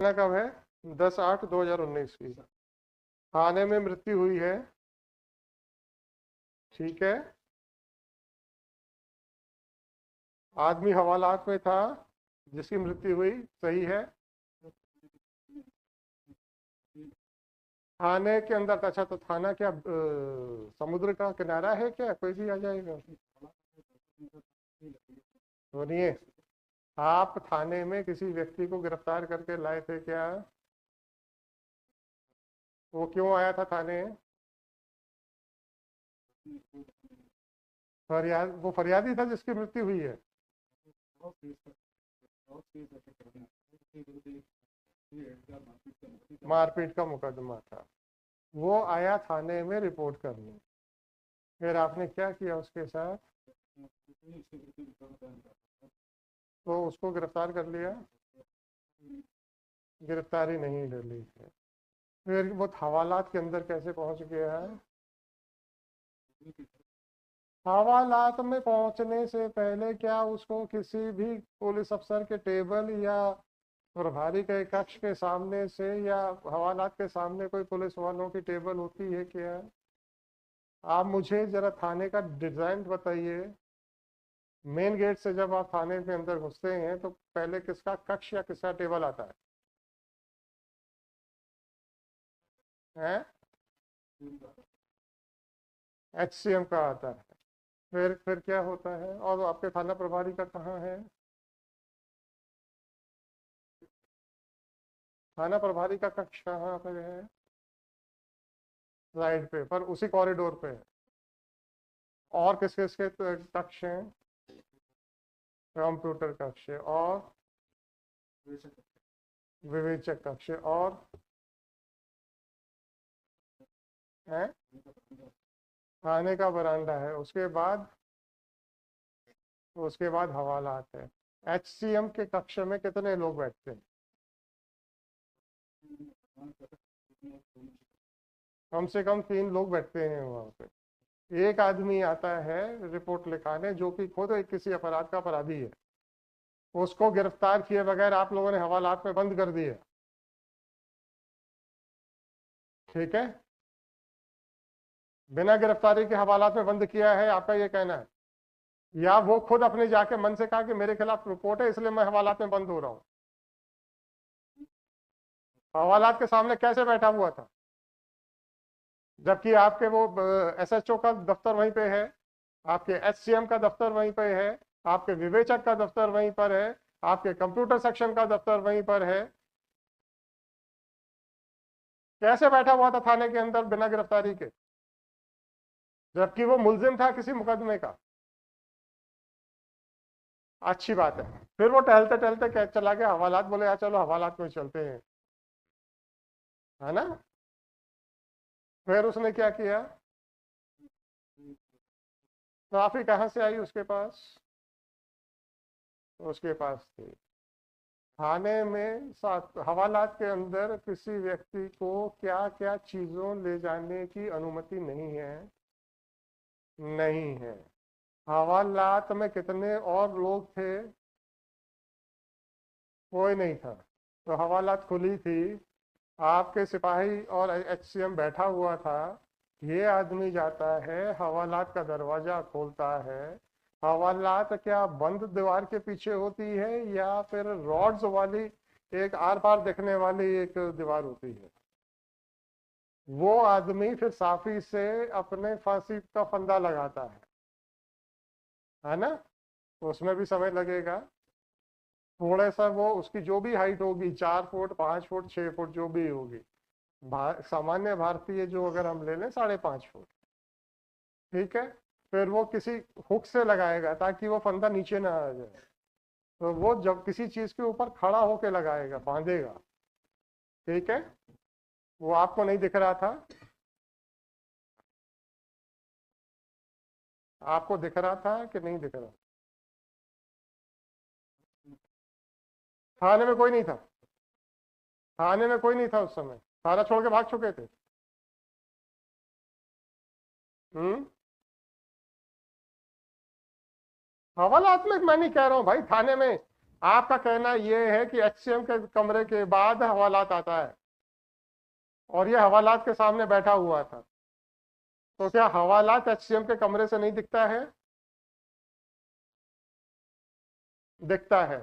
घटना कब है? 10/8/2019 की। थाने में मृत्यु हुई है, ठीक है। आदमी हवालात में था जिसकी मृत्यु हुई, सही है। थाने के अंदर, अच्छा तो थाना क्या समुद्र का किनारा है क्या? कोई भी आ जाएगा? सुनिए, आप थाने में किसी व्यक्ति को गिरफ्तार करके लाए थे क्या? वो क्यों आया था थाने? फरियाद, वो फरियादी था जिसकी मृत्यु हुई है। मारपीट का मुकदमा था। वो आया थाने में रिपोर्ट करने, फिर आपने क्या किया उसके साथ? तो उसको गिरफ्तार कर लिया? गिरफ्तारी नहीं डली है। फिर वो हवालात के अंदर कैसे पहुंच गया है? हवालात में पहुंचने से पहले क्या उसको किसी भी पुलिस अफसर के टेबल या प्रभारी के कक्ष के सामने से या हवालात के सामने कोई पुलिस वालों की टेबल होती है क्या? आप मुझे जरा थाने का डिजाइन बताइए। मेन गेट से जब आप थाने के अंदर घुसते हैं तो पहले किसका कक्ष या किसका टेबल आता है? HCM का आता है। फिर क्या होता है? और वो आपके थाना प्रभारी का कहाँ है? थाना प्रभारी का कक्ष कहाँ पर है? राइट पे, पर उसी कॉरिडोर पे है। और किस किस के कक्ष हैं? कंप्यूटर कक्ष और विवेचक कक्ष और है थाने का बरामदा है। उसके बाद हवालात है। HCM के कक्ष में कितने लोग बैठते हैं? कम से कम 3 लोग बैठते हैं वहां पे। एक आदमी आता है रिपोर्ट लिखाने जो कि खुद एक किसी अपराध का अपराधी है, उसको गिरफ्तार किए बगैर आप लोगों ने हवालात में बंद कर दिया, ठीक है। बिना गिरफ्तारी के हवालात में बंद किया है, आपका ये कहना है? या वो खुद अपने जाके मन से कहा कि मेरे खिलाफ रिपोर्ट है इसलिए मैं हवालात में बंद हो रहा हूं? हवालात के सामने कैसे बैठा हुआ था जबकि आपके वो SHO का दफ्तर वहीं पे है, आपके HCM का दफ्तर वहीं पे है, आपके विवेचक का दफ्तर वहीं पर है, आपके कंप्यूटर सेक्शन का दफ्तर वहीं पर है? कैसे बैठा हुआ था थाने के अंदर बिना गिरफ्तारी के, जबकि वो मुलजिम था किसी मुकदमे का? अच्छी बात है। फिर वो टहलते टहलते चला गया हवालात, बोले यार चलो हवालात में चलते हैं, है ना। फिर उसने क्या किया? ट्रॉफी कहाँ से आई उसके पास? उसके पास थी। थाने में हवालात के अंदर किसी व्यक्ति को क्या क्या चीजों ले जाने की अनुमति नहीं है? नहीं है। हवालात में कितने और लोग थे? कोई नहीं था। तो हवालात खुली थी, आपके सिपाही और HCM बैठा हुआ था। ये आदमी जाता है, हवालात का दरवाजा खोलता है। हवालात क्या बंद दीवार के पीछे होती है या फिर रॉड्स वाली एक आर पार देखने वाली एक दीवार होती है? वो आदमी फिर साफी से अपने फांसी का फंदा लगाता है ना। उसमें भी समय लगेगा थोड़ा सा। वो उसकी जो भी हाइट होगी, 4 फुट 5 फुट 6 फुट जो भी होगी, सामान्य भारतीय जो अगर हम ले लें 5.5 फुट, ठीक है। फिर वो किसी हुक से लगाएगा ताकि वो फंदा नीचे ना आ जाए। तो वो जब किसी चीज के ऊपर खड़ा होके लगाएगा, बांधेगा, ठीक है। वो आपको नहीं दिख रहा था? आपको दिख रहा था कि नहीं दिख रहा? थाने में कोई नहीं था? थाने में कोई नहीं था उस समय? थाना छोड़ के भाग चुके थे? हम्म। हवालात में मैं नहीं कह रहा हूँ भाई, थाने में आपका कहना यह है कि एचसीएम के कमरे के बाद हवालात आता है और ये हवालात के सामने बैठा हुआ था, तो क्या हवालात एचसीएम के कमरे से नहीं दिखता है? दिखता है।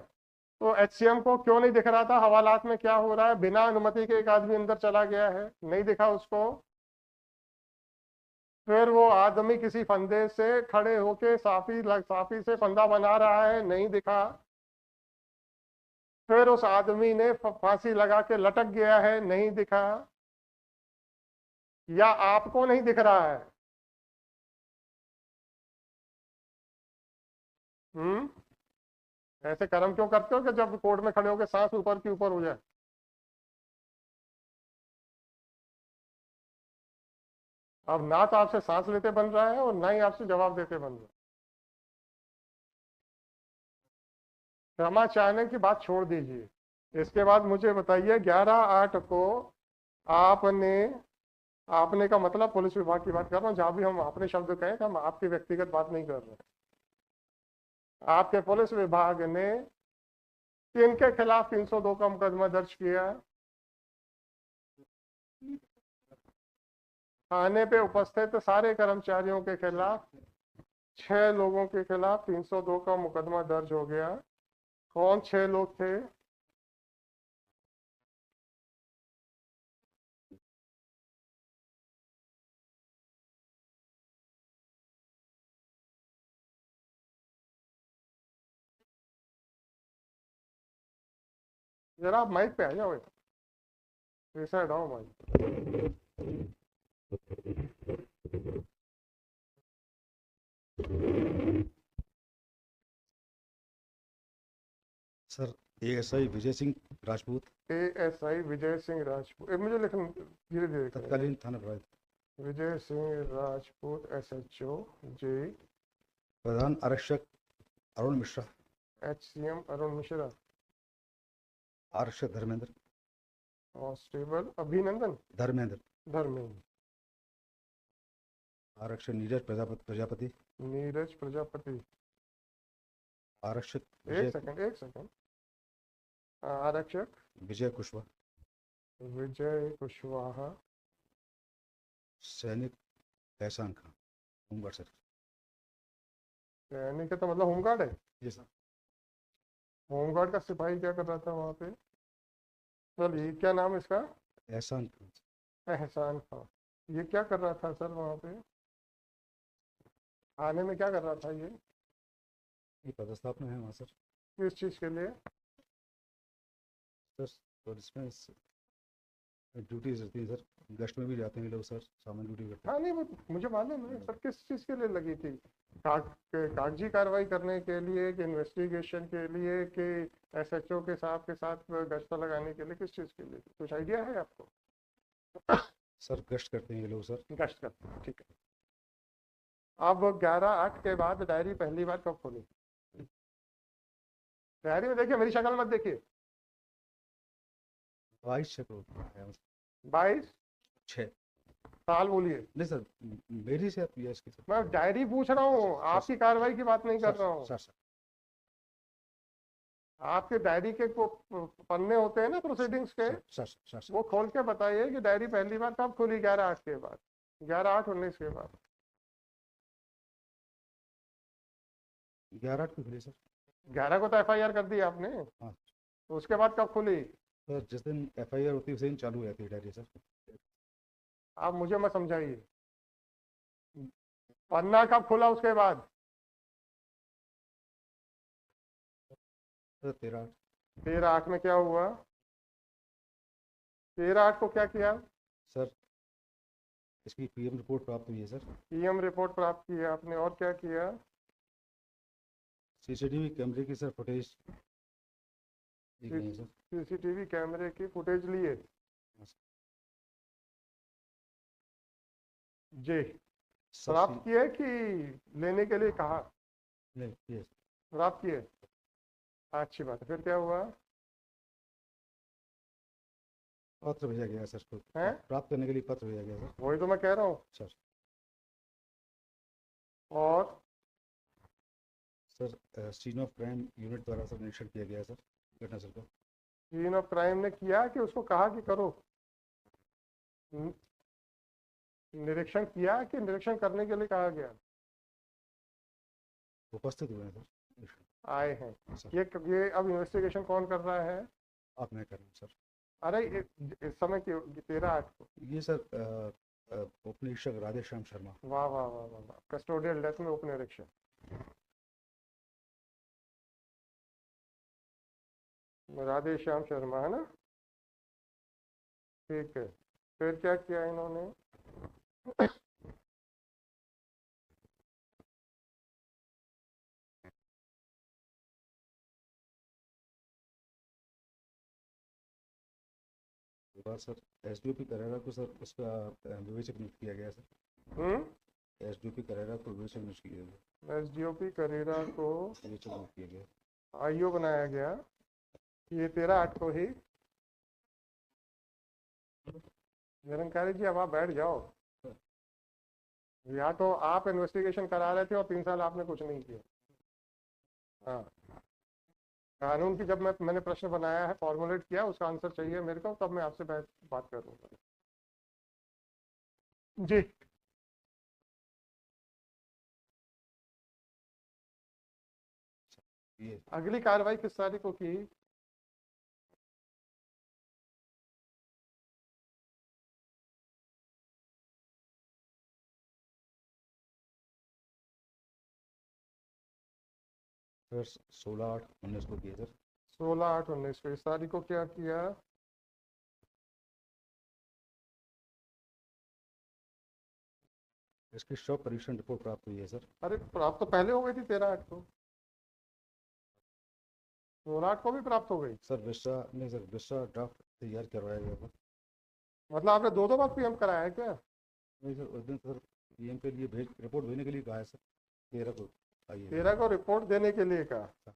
तो एचसीएम को क्यों नहीं दिख रहा था हवालात में क्या हो रहा है? बिना अनुमति के एक आदमी अंदर चला गया है, नहीं दिखा उसको। फिर वो आदमी किसी फंदे से खड़े होके साफी से फंदा बना रहा है, नहीं दिखा। फिर उस आदमी ने फांसी लगा के लटक गया है, नहीं दिखा। या आपको नहीं दिख रहा है? ऐसे कर्म क्यों करते हो कि जब कोर्ट में खड़े होकर सांस ऊपर की ऊपर हो जाए? अब ना तो आपसे सांस लेते बन रहा है और ना ही आपसे जवाब देते बन रहा है। क्षमा चाहने की बात छोड़ दीजिए। इसके बाद मुझे बताइए 11/8 को आपने आपने का मतलब पुलिस विभाग की बात कर रहा हूँ, जहां भी हम आपने शब्द कहे तो हम आपकी व्यक्तिगत बात नहीं कर रहे हैं। आपके पुलिस विभाग ने किनके खिलाफ 302 का मुकदमा दर्ज किया? थाने पे उपस्थित सारे कर्मचारियों के खिलाफ, 6 लोगों के खिलाफ 302 का मुकदमा दर्ज हो गया। कौन 6 लोग थे? जरा आप माइक पे आ जाओ, ऐसा हटाओ mic. Sir ASI Vijay Singh Rajput, ASI Vijay Singh Rajput, मुझे लिखना धीरे धीरे करें। तत्कालीन थाना प्रभारी। विजय सिंह राजपूत एसएचओ जी। प्रधान आरक्षक अरुण मिश्रा, एचसीएम अरुण मिश्रा। आरक्षक धर्मेंद्र, कांस्टेबल अभिनंदन धर्मेंद्र, धर्मेंद्र। आरक्षक नीरज प्रजापति, नीरज प्रजापति। आरक्षक एक सेकंड। आरक्षक विजय कुशवाहा, विजय कुशवाहा। सैनिक एहसान खान, होमगार्ड सर। सैनिक का मतलब होमगार्ड है? जी सर। होमगार्ड का सिपाही क्या कर रहा था वहां पे? चलिए, क्या नाम है इसका? एहसान खान। एहसान खान। ये क्या कर रहा था सर वहां पे? थाने में क्या कर रहा था ये? पदस्थापना है वहाँ सर। किस चीज के लिए? सर तो इसमें ड्यूटीज रहती है सर, गश्त में भी जाते हैं लोग सर, सामान ड्यूटी करते हैं। हाँ नहीं, वो मुझे मालूम है सर। किस चीज के लिए लगी थी? कागजी कार्रवाई करने के लिए कि इन्वेस्टिगेशन के लिए कि एसएचओ के साहब के साथ गश्त लगाने के लिए? किस चीज के लिए? कुछ आइडिया है आपको? सर गश्त करते हैं ये लोग सर। गश्त करते हैं, ठीक है। अब 11/8 के बाद डायरी पहली बार कब खोली? डायरी में देखिए, मेरी शक्ल मत देखिए। 22 6 साल बोलिए। नहीं सर, मेरी से आप यस की सर। मैं डायरी पूछ रहा हूँ, आपकी कार्रवाई की बात नहीं कर रहा हूँ। सर आपके डायरी के पन्ने होते हैं ना प्रोसीडिंग्स के, सर वो खोल के बताइए कि डायरी पहली बार कब खुली? 11/8 के बाद, 11/8/19 के बाद। 11/8 को खुली सर। 11 को तो एफआईआर कर दी आपने। हाँ। तो उसके बाद कब खुली? सर जिस दिन एफआईआर होती है उसी दिन चालू हो जाती है डायरी सर। आप मुझे मत समझाइए। पन्ना कब खुला उसके बाद? सर 13/8। 13/8 में क्या हुआ? 13/8 को क्या किया? सर इसकी पीएम रिपोर्ट प्राप्त हुई है सर। पीएम रिपोर्ट प्राप्त की है आपने, और क्या किया? सीसीटीवी कैमरे की सर फुटेज ली गई है सर। सीसीटीवी कैमरे की फुटेज लिए जी? प्राप्त किए कि लेने के लिए कहा? नहीं, प्राप्त किए। अच्छी बात है। फिर क्या हुआ? पत्र भेजा गया सर को है? प्राप्त करने के लिए पत्र भेजा गया सर। वही तो मैं कह रहा हूँ सर। और sir scene of crime unit द्वारा सर निरीक्षण किया गया है सर घटनास्थल का। सीन ऑफ क्राइम ने किया कि उसको कहा कि करो? न- निरीक्षण किया कि निरीक्षण करने के लिए कहा गया? उपस्थित हुए हैं सर निरीक्षण। आए हैं। सर ये अब इन्वेस्टिगेशन कौन कर रहा है? आप मैं कर रहा हूँ सर। अरे इस समय की 13/8 को। ये सर उप निरीक्षक राधेश्याम शर्मा। वाह वाह वाह वाह वाह, कस्टोडियल डेथ में उप निरीक्षक राधेश्याम शर्मा है ना? ठीक है, फिर क्या किया इन्होंने? के बाद सर एसडीओपी करेरा को सर उसका विवेचक नियुक्त किया गया सर। हम्म। एसडीओपी करेरा को विवेचक नियुक्त किया गया। एसडीओपी करेरा को विवेचक नियुक्त किया गया। आईओ बनाया गया। ये 13/8 को ही। निरंकारी जी, अब आप बैठ जाओ। या तो आप इन्वेस्टिगेशन करा रहे थे और 3 साल आपने कुछ नहीं किया। हाँ, कानून की जब मैंने प्रश्न बनाया है, फॉर्मुलेट किया, उसका आंसर चाहिए मेरे को, तब मैं आपसे बात करूंगा जी। ये अगली कार्रवाई किस तारीख को की? सर 16/8/19 को किया सर। 16/8/19 को। इस तारीख को क्या किया? इसकी शव परीक्षण रिपोर्ट प्राप्त हुई है सर। अरे प्राप्त तो पहले हो गई थी 13/8 को। 16/8 को भी प्राप्त हो गई। सर विस्टा नहीं सर, विस्टा ड्राफ्ट तैयार करवाया गया था। मतलब आपने 2 बार पीएम कराया है क्या? नहीं सर, उस दिन सर पीएम के लिए रिपोर्ट भेजने के लिए कहा है सर। 13 को आई है। 13 को रिपोर्ट देने के लिए कहा।